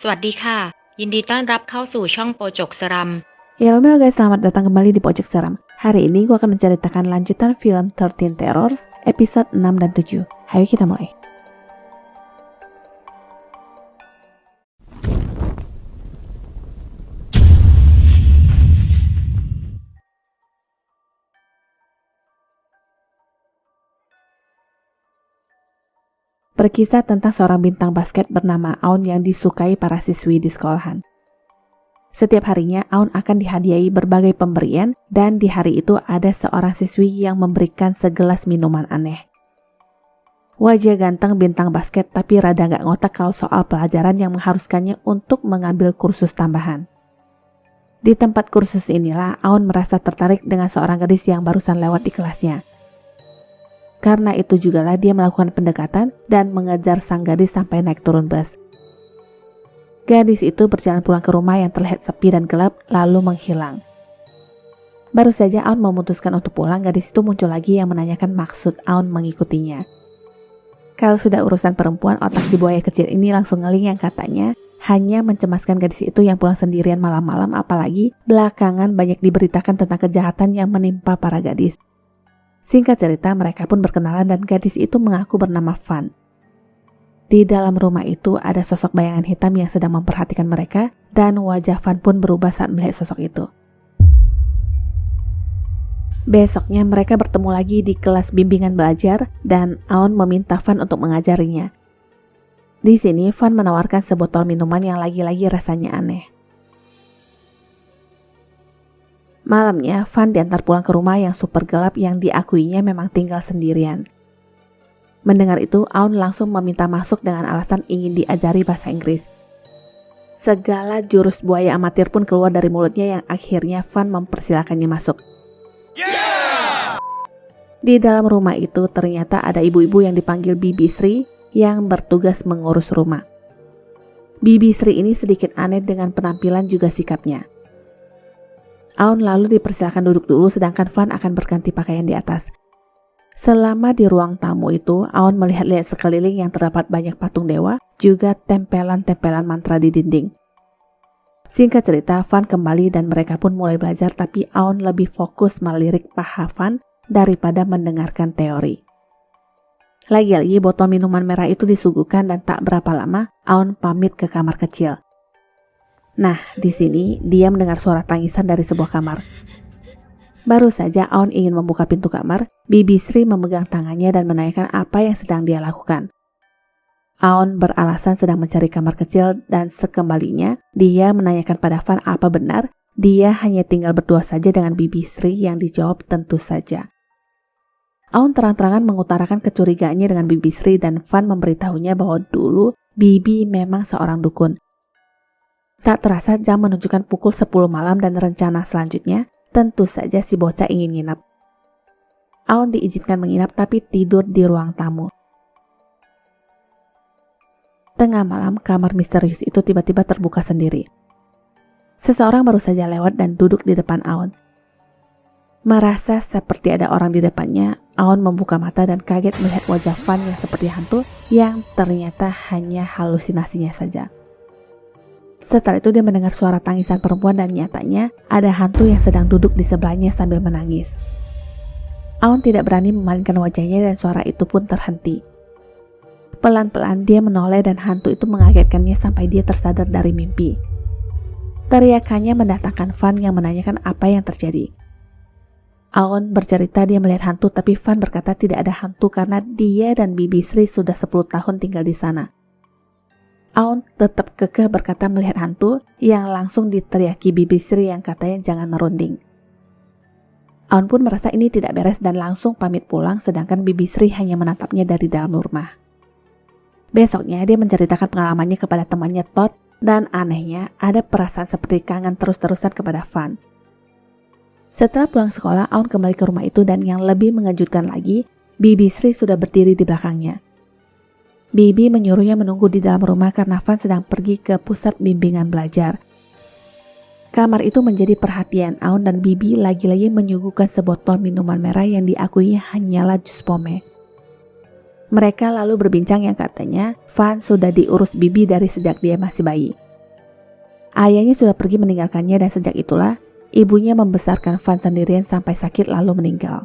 สวัสดีค่ะยินดีต้อนรับเข้าสู่ช่องโปจกสรัม Halo guys, selamat datang kembali di Pojok Seram. Hari ini gue akan menceritakan lanjutan film 13 Terrors episode 6 dan 7. Ayo kita mulai. Berkisah tentang seorang bintang basket bernama Aun yang disukai para siswi di sekolahan. Setiap harinya Aun akan dihadiahi berbagai pemberian dan di hari itu ada seorang siswi yang memberikan segelas minuman aneh. Wajah ganteng bintang basket tapi rada gak ngotak kalau soal pelajaran yang mengharuskannya untuk mengambil kursus tambahan. Di tempat kursus inilah Aun merasa tertarik dengan seorang gadis yang barusan lewat di kelasnya. Karena itu jugalah dia melakukan pendekatan dan mengejar sang gadis sampai naik turun bus. Gadis itu berjalan pulang ke rumah yang terlihat sepi dan gelap lalu menghilang. Baru saja Aun memutuskan untuk pulang, gadis itu muncul lagi yang menanyakan maksud Aun mengikutinya. Kalau sudah urusan perempuan, otak si buaya kecil ini langsung ngeling yang katanya hanya mencemaskan gadis itu yang pulang sendirian malam-malam, apalagi belakangan banyak diberitakan tentang kejahatan yang menimpa para gadis. Singkat cerita, mereka pun berkenalan dan gadis itu mengaku bernama Van. Di dalam rumah itu ada sosok bayangan hitam yang sedang memperhatikan mereka dan wajah Van pun berubah saat melihat sosok itu. Besoknya mereka bertemu lagi di kelas bimbingan belajar dan Aun meminta Van untuk mengajarinya. Di sini Van menawarkan sebotol minuman yang lagi-lagi rasanya aneh. Malamnya, Van diantar pulang ke rumah yang super gelap yang diakuinya memang tinggal sendirian. Mendengar itu, Aun langsung meminta masuk dengan alasan ingin diajari bahasa Inggris. Segala jurus buaya amatir pun keluar dari mulutnya yang akhirnya Van mempersilakannya masuk. Di dalam rumah itu ternyata ada ibu-ibu yang dipanggil Bibi Sri yang bertugas mengurus rumah. Bibi Sri ini sedikit aneh dengan penampilan juga sikapnya. Aun lalu dipersilakan duduk dulu sedangkan Van akan berganti pakaian di atas. Selama di ruang tamu itu, Aun melihat-lihat sekeliling yang terdapat banyak patung dewa, juga tempelan-tempelan mantra di dinding. Singkat cerita, Van kembali dan mereka pun mulai belajar, tapi Aun lebih fokus melirik paha Van daripada mendengarkan teori. Lagi-lagi botol minuman merah itu disuguhkan dan tak berapa lama, Aun pamit ke kamar kecil. Nah, di sini dia mendengar suara tangisan dari sebuah kamar. Baru saja Aun ingin membuka pintu kamar, Bibi Sri memegang tangannya dan menanyakan apa yang sedang dia lakukan. Aun beralasan sedang mencari kamar kecil dan sekembalinya dia menanyakan pada Van apa benar dia hanya tinggal berdua saja dengan Bibi Sri yang dijawab tentu saja. Aun terang-terangan mengutarakan kecurigaannya dengan Bibi Sri dan Van memberitahunya bahwa dulu Bibi memang seorang dukun. Tak terasa jam menunjukkan pukul 10 malam dan rencana selanjutnya tentu saja si bocah ingin nginap. Aun diizinkan menginap tapi tidur di ruang tamu. Tengah malam kamar misterius itu tiba-tiba terbuka sendiri. Seseorang baru saja lewat dan duduk di depan Aun. Merasa seperti ada orang di depannya, Aun membuka mata dan kaget melihat wajah Van yang seperti hantu yang ternyata hanya halusinasinya saja. Setelah itu dia mendengar suara tangisan perempuan dan nyatanya ada hantu yang sedang duduk di sebelahnya sambil menangis. Aun tidak berani memalingkan wajahnya dan suara itu pun terhenti. Pelan-pelan dia menoleh dan hantu itu mengagetkannya sampai dia tersadar dari mimpi. Teriakannya mendatangkan Van yang menanyakan apa yang terjadi. Aun bercerita dia melihat hantu tapi Van berkata tidak ada hantu karena dia dan Bibi Sri sudah 10 tahun tinggal di sana. Aun tetap kekeh berkata melihat hantu yang langsung diteriaki Bibi Sri yang katanya jangan merunding. Aun pun merasa ini tidak beres dan langsung pamit pulang sedangkan Bibi Sri hanya menatapnya dari dalam rumah. Besoknya dia menceritakan pengalamannya kepada temannya Todd dan anehnya ada perasaan seperti kangen terus-terusan kepada Van. Setelah pulang sekolah, Aun kembali ke rumah itu dan yang lebih mengejutkan lagi, Bibi Sri sudah berdiri di belakangnya. Bibi menyuruhnya menunggu di dalam rumah karena Van sedang pergi ke pusat bimbingan belajar. Kamar itu menjadi perhatian Aun dan Bibi lagi-lagi menyuguhkan sebotol minuman merah yang diakuinya hanyalah jus pome. Mereka lalu berbincang yang katanya Van sudah diurus Bibi dari sejak dia masih bayi. Ayahnya sudah pergi meninggalkannya dan sejak itulah ibunya membesarkan Van sendirian sampai sakit lalu meninggal.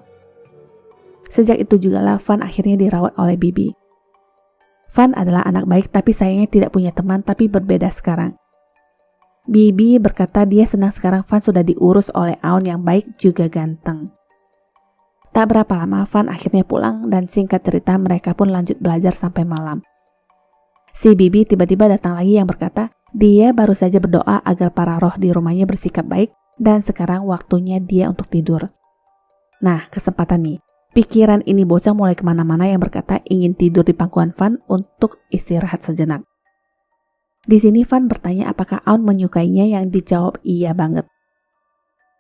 Sejak itu jugalah Van akhirnya dirawat oleh Bibi. Van adalah anak baik tapi sayangnya tidak punya teman, tapi berbeda sekarang. Bibi berkata dia senang sekarang Van sudah diurus oleh Aun yang baik juga ganteng. Tak berapa lama Van akhirnya pulang dan singkat cerita mereka pun lanjut belajar sampai malam. Si Bibi tiba-tiba datang lagi yang berkata dia baru saja berdoa agar para roh di rumahnya bersikap baik dan sekarang waktunya dia untuk tidur. Nah, kesempatan nih. Pikiran ini bocah mulai kemana-mana yang berkata ingin tidur di pangkuan Van untuk istirahat sejenak. Di sini Van bertanya apakah Aun menyukainya, yang dijawab iya banget.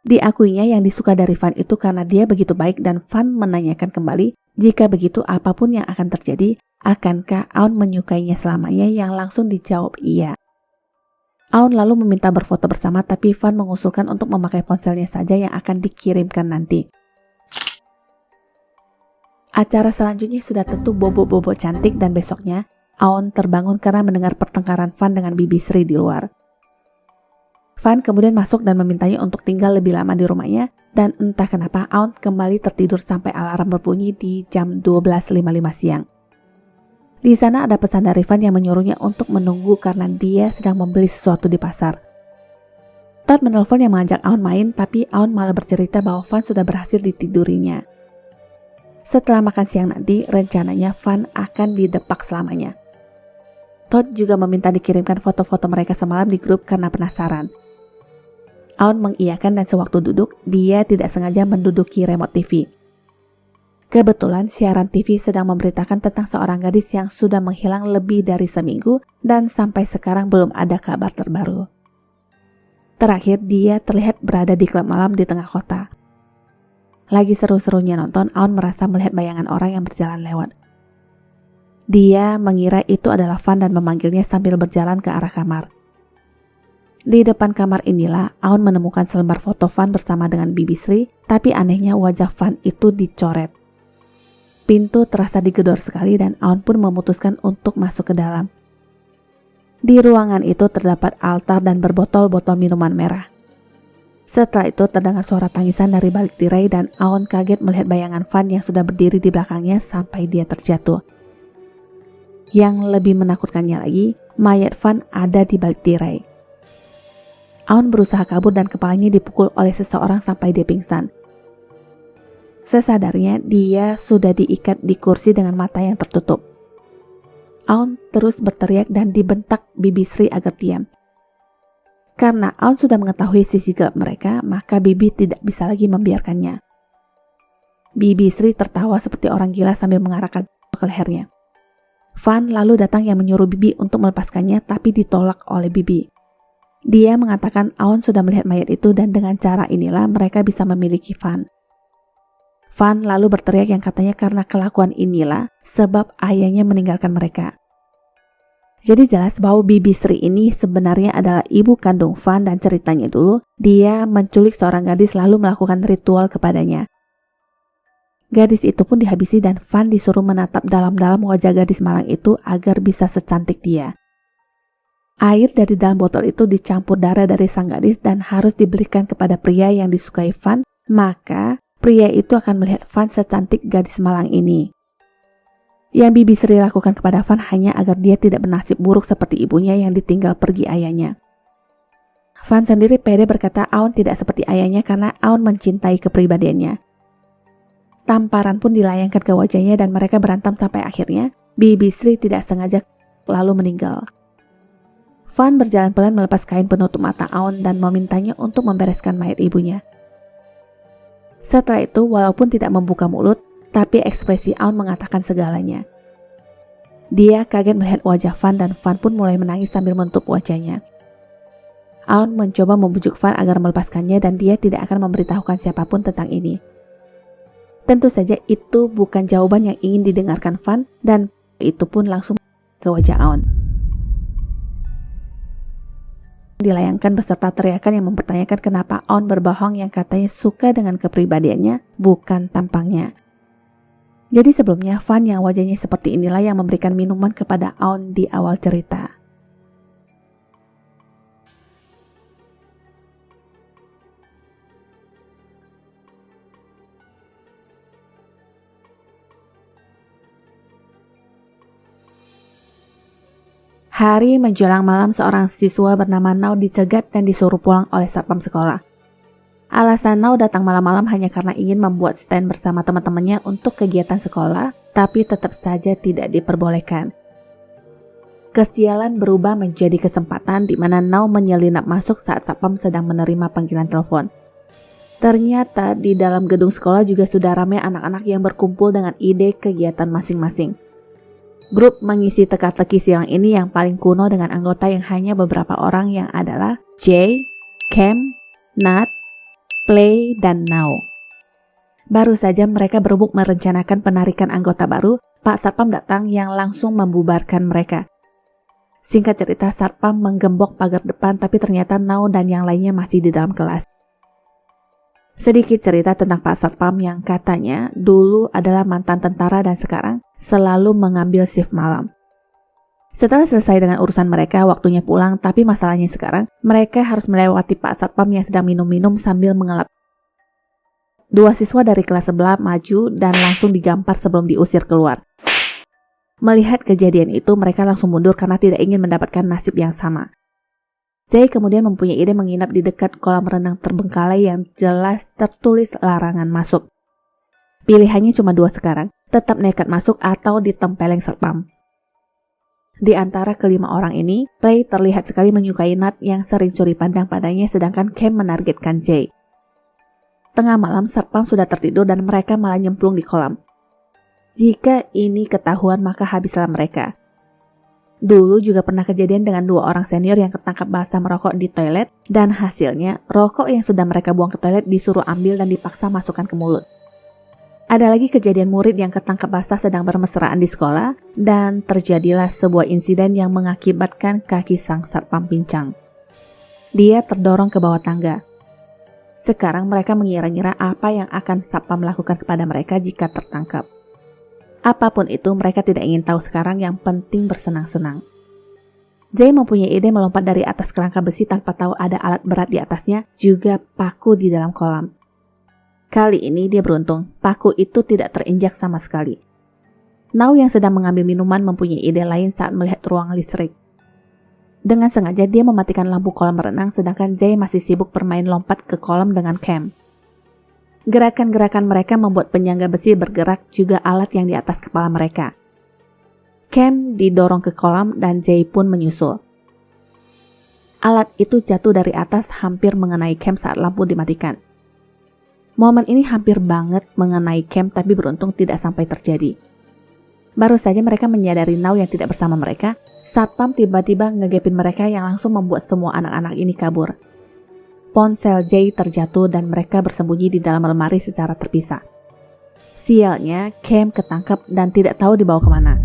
Diakuinya yang disuka dari Van itu karena dia begitu baik dan Van menanyakan kembali jika begitu apapun yang akan terjadi, akankah Aun menyukainya selamanya, yang langsung dijawab iya. Aun lalu meminta berfoto bersama tapi Van mengusulkan untuk memakai ponselnya saja yang akan dikirimkan nanti. Acara selanjutnya sudah tentu bobo-bobo cantik dan besoknya Aun terbangun karena mendengar pertengkaran Van dengan Bibi Sri di luar. Van kemudian masuk dan memintanya untuk tinggal lebih lama di rumahnya dan entah kenapa Aun kembali tertidur sampai alarm berbunyi di jam 12.55 siang. Di sana ada pesan dari Van yang menyuruhnya untuk menunggu karena dia sedang membeli sesuatu di pasar. Todd menelpon yang mengajak Aun main, tapi Aun malah bercerita bahwa Van sudah berhasil ditidurinya. Setelah makan siang nanti, rencananya Van akan didepak selamanya. Todd juga meminta dikirimkan foto-foto mereka semalam di grup karena penasaran. Aun mengiyakan dan sewaktu duduk, dia tidak sengaja menduduki remote TV. Kebetulan siaran TV sedang memberitakan tentang seorang gadis yang sudah menghilang lebih dari seminggu dan sampai sekarang belum ada kabar terbaru. Terakhir dia terlihat berada di klub malam di tengah kota. Lagi seru-serunya nonton, Aun merasa melihat bayangan orang yang berjalan lewat. Dia mengira itu adalah Van dan memanggilnya sambil berjalan ke arah kamar. Di depan kamar inilah Aun menemukan selembar foto Van bersama dengan Bibi Sri, tapi anehnya wajah Van itu dicoret. Pintu terasa digedor sekali dan Aun pun memutuskan untuk masuk ke dalam. Di ruangan itu terdapat altar dan berbotol-botol minuman merah. Setelah itu terdengar suara tangisan dari balik tirai dan Aun kaget melihat bayangan Van yang sudah berdiri di belakangnya sampai dia terjatuh. Yang lebih menakutkannya lagi, mayat Van ada di balik tirai. Aun berusaha kabur dan kepalanya dipukul oleh seseorang sampai dia pingsan. Sesadarnya, dia sudah diikat di kursi dengan mata yang tertutup. Aun terus berteriak dan dibentak Bibi Sri agar diam. Karena Aun sudah mengetahui sisi gelap mereka, maka Bibi tidak bisa lagi membiarkannya. Bibi Sri tertawa seperti orang gila sambil mengarahkan ke lehernya. Van lalu datang yang menyuruh Bibi untuk melepaskannya, tapi ditolak oleh Bibi. Dia mengatakan Aun sudah melihat mayat itu dan dengan cara inilah mereka bisa memiliki Van. Van lalu berteriak yang katanya karena kelakuan inilah sebab ayahnya meninggalkan mereka. Jadi jelas bahwa Bibi Sri ini sebenarnya adalah ibu kandung Van dan ceritanya dulu dia menculik seorang gadis lalu melakukan ritual kepadanya. Gadis itu pun dihabisi dan Van disuruh menatap dalam-dalam wajah gadis malang itu agar bisa secantik dia. Air dari dalam botol itu dicampur darah dari sang gadis dan harus diberikan kepada pria yang disukai Van, maka pria itu akan melihat Van secantik gadis malang ini. Yang Bibi Sri lakukan kepada Van hanya agar dia tidak bernasib buruk seperti ibunya yang ditinggal pergi ayahnya. Van sendiri pede berkata Aun tidak seperti ayahnya karena Aun mencintai kepribadiannya. Tamparan pun dilayangkan ke wajahnya dan mereka berantem sampai akhirnya Bibi Sri tidak sengaja lalu meninggal. Van berjalan pelan melepas kain penutup mata Aun dan memintanya untuk membereskan mayat ibunya. Setelah itu, walaupun tidak membuka mulut, tapi ekspresi Aun mengatakan segalanya. Dia kaget melihat wajah Van dan Van pun mulai menangis sambil menutup wajahnya. Aun mencoba membujuk Van agar melepaskannya dan dia tidak akan memberitahukan siapapun tentang ini. Tentu saja itu bukan jawaban yang ingin didengarkan Van dan itu pun langsung ke wajah Aun. Dilayangkan beserta teriakan yang mempertanyakan kenapa Aun berbohong yang katanya suka dengan kepribadiannya, bukan tampangnya. Jadi sebelumnya Van yang wajahnya seperti inilah yang memberikan minuman kepada Aun di awal cerita. Hari menjelang malam, seorang siswa bernama Nao dicegat dan disuruh pulang oleh satpam sekolah. Alasan Nao datang malam-malam hanya karena ingin membuat stand bersama teman-temannya untuk kegiatan sekolah, tapi tetap saja tidak diperbolehkan. Kesialan berubah menjadi kesempatan di mana Nao menyelinap masuk saat satpam sedang menerima panggilan telepon. Ternyata di dalam gedung sekolah juga sudah ramai anak-anak yang berkumpul dengan ide kegiatan masing-masing. Grup mengisi teka-teki silang ini yang paling kuno dengan anggota yang hanya beberapa orang yang adalah Jay, Cam, Nat, Play, dan Nao. Baru saja mereka berebut merencanakan penarikan anggota baru, Pak Satpam datang yang langsung membubarkan mereka. Singkat cerita, Satpam menggembok pagar depan tapi ternyata Nao dan yang lainnya masih di dalam kelas. Sedikit cerita tentang Pak Satpam yang katanya dulu adalah mantan tentara dan sekarang selalu mengambil shift malam. Setelah selesai dengan urusan mereka, waktunya pulang, tapi masalahnya sekarang mereka harus melewati Pak Satpam yang sedang minum-minum sambil mengelap. Dua siswa dari kelas sebelah maju dan langsung digampar sebelum diusir keluar. Melihat kejadian itu, mereka langsung mundur karena tidak ingin mendapatkan nasib yang sama. Jay kemudian mempunyai ide menginap di dekat kolam renang terbengkalai yang jelas tertulis larangan masuk. Pilihannya cuma dua sekarang, tetap nekat masuk atau ditempeleng satpam. Di antara kelima orang ini, Play terlihat sekali menyukai Nat yang sering curi pandang padanya sedangkan Cam menargetkan Jay. Tengah malam, satpam sudah tertidur dan mereka malah nyemplung di kolam. Jika ini ketahuan maka habislah mereka. Dulu juga pernah kejadian dengan dua orang senior yang ketangkap basah merokok di toilet dan hasilnya rokok yang sudah mereka buang ke toilet disuruh ambil dan dipaksa masukkan ke mulut. Ada lagi kejadian murid yang ketangkap basah sedang bermesraan di sekolah dan terjadilah sebuah insiden yang mengakibatkan kaki sang satpam pincang. Dia terdorong ke bawah tangga. Sekarang mereka mengira-ngira apa yang akan satpam lakukan kepada mereka jika tertangkap. Apapun itu, mereka tidak ingin tahu sekarang, yang penting bersenang-senang. Jay mempunyai ide melompat dari atas kerangka besi tanpa tahu ada alat berat di atasnya, juga paku di dalam kolam. Kali ini dia beruntung, paku itu tidak terinjak sama sekali. Nao yang sedang mengambil minuman mempunyai ide lain saat melihat ruang listrik. Dengan sengaja dia mematikan lampu kolam renang sedangkan Jay masih sibuk bermain lompat ke kolam dengan Cam. Gerakan-gerakan mereka membuat penyangga besi bergerak, juga alat yang di atas kepala mereka. Cam didorong ke kolam dan Jay pun menyusul. Alat itu jatuh dari atas hampir mengenai Cam saat lampu dimatikan. Momen ini hampir banget mengenai Cam tapi beruntung tidak sampai terjadi. Baru saja mereka menyadari Nao yang tidak bersama mereka, satpam tiba-tiba ngegepin mereka yang langsung membuat semua anak-anak ini kabur. Ponsel Jay terjatuh dan mereka bersembunyi di dalam lemari secara terpisah. Sialnya, Cam ketangkep dan tidak tahu dibawa kemana.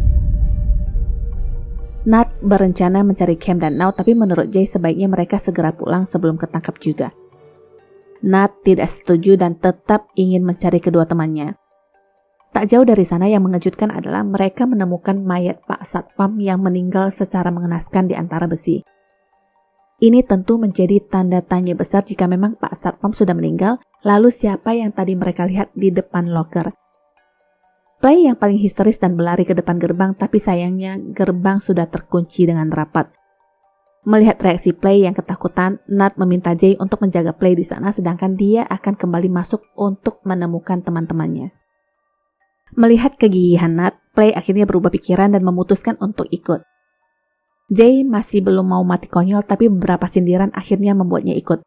Nat berencana mencari Cam dan Nao, tapi menurut Jay sebaiknya mereka segera pulang sebelum ketangkap juga. Nat tidak setuju dan tetap ingin mencari kedua temannya. Tak jauh dari sana yang mengejutkan adalah mereka menemukan mayat Pak Satpam yang meninggal secara mengenaskan di antara besi. Ini tentu menjadi tanda tanya besar jika memang Pak Satpam sudah meninggal, lalu siapa yang tadi mereka lihat di depan loker. Play yang paling histeris dan berlari ke depan gerbang, tapi sayangnya gerbang sudah terkunci dengan rapat. Melihat reaksi Play yang ketakutan, Nat meminta Jay untuk menjaga Play di sana sedangkan dia akan kembali masuk untuk menemukan teman-temannya. Melihat kegigihan Nat, Play akhirnya berubah pikiran dan memutuskan untuk ikut. Jay masih belum mau mati konyol tapi beberapa sindiran akhirnya membuatnya ikut.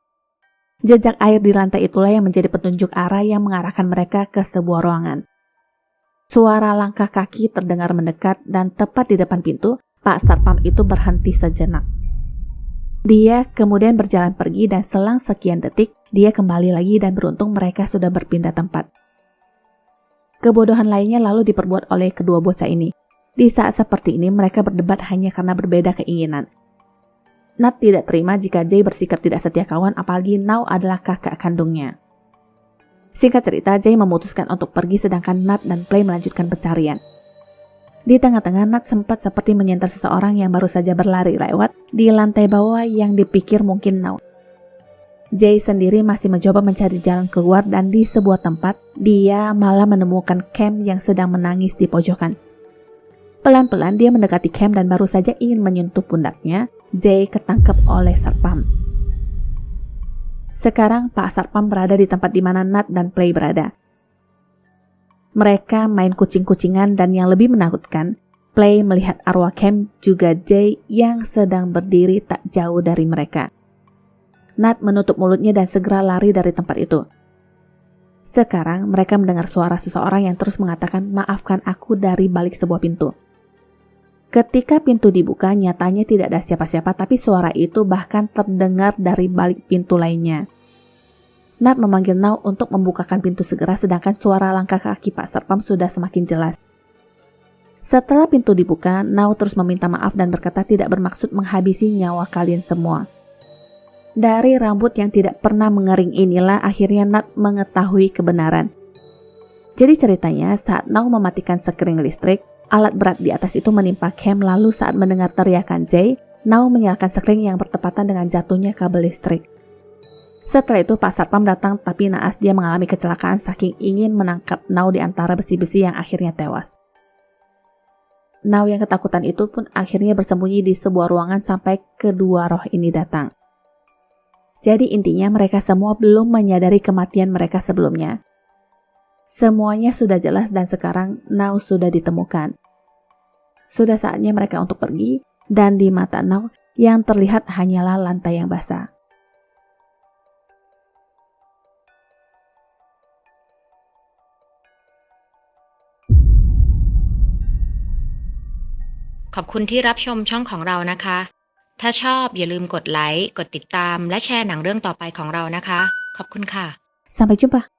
Jejak air di lantai itulah yang menjadi petunjuk arah yang mengarahkan mereka ke sebuah ruangan. Suara langkah kaki terdengar mendekat dan tepat di depan pintu, Pak Satpam itu berhenti sejenak. Dia kemudian berjalan pergi dan selang sekian detik, dia kembali lagi dan beruntung mereka sudah berpindah tempat. Kebodohan lainnya lalu diperbuat oleh kedua bocah ini. Di saat seperti ini mereka berdebat hanya karena berbeda keinginan. Nat tidak terima jika Jay bersikap tidak setia kawan, apalagi Nao adalah kakak kandungnya. Singkat cerita, Jay memutuskan untuk pergi sedangkan Nat dan Play melanjutkan pencarian. Di tengah-tengah, Nat sempat seperti menyentar seseorang yang baru saja berlari lewat di lantai bawah yang dipikir mungkin Nao. Jay sendiri masih mencoba mencari jalan keluar dan di sebuah tempat, dia malah menemukan Cam yang sedang menangis di pojokan. Pelan-pelan dia mendekati Cam dan baru saja ingin menyentuh pundaknya, Jay ketangkep oleh Satpam. Sekarang Pak Satpam berada di tempat di mana Nat dan Play berada. Mereka main kucing-kucingan dan yang lebih menakutkan, Play melihat arwah Cam juga Jay yang sedang berdiri tak jauh dari mereka. Nat menutup mulutnya dan segera lari dari tempat itu. Sekarang mereka mendengar suara seseorang yang terus mengatakan, "Maafkan aku," dari balik sebuah pintu. Ketika pintu dibuka, nyatanya tidak ada siapa-siapa, tapi suara itu bahkan terdengar dari balik pintu lainnya. Nat memanggil Now untuk membukakan pintu segera, sedangkan suara langkah kaki Pak Satpam sudah semakin jelas. Setelah pintu dibuka, Now terus meminta maaf dan berkata tidak bermaksud menghabisi nyawa kalian semua. Dari rambut yang tidak pernah mengering inilah akhirnya Nat mengetahui kebenaran. Jadi ceritanya saat Now mematikan sekring listrik, alat berat di atas itu menimpa Cam, lalu saat mendengar teriakan Jay, Now menyalakan sekring yang bertepatan dengan jatuhnya kabel listrik. Setelah itu Pak Satpam datang, tapi naas dia mengalami kecelakaan saking ingin menangkap Now di antara besi-besi yang akhirnya tewas. Now yang ketakutan itu pun akhirnya bersembunyi di sebuah ruangan sampai kedua roh ini datang. Jadi intinya mereka semua belum menyadari kematian mereka sebelumnya. Semuanya sudah jelas dan sekarang Now sudah ditemukan. Sudah saatnya mereka untuk pergi dan di mata Now yang terlihat hanyalah lantai yang basah.ขอบคุณที่รับชมช่องของเรานะคะ ถ้าชอบอย่าลืมกดไลค์ กดติดตามและแชร์หนังเรื่องต่อไปของเรานะคะ ขอบคุณค่ะ Sampai jumpa.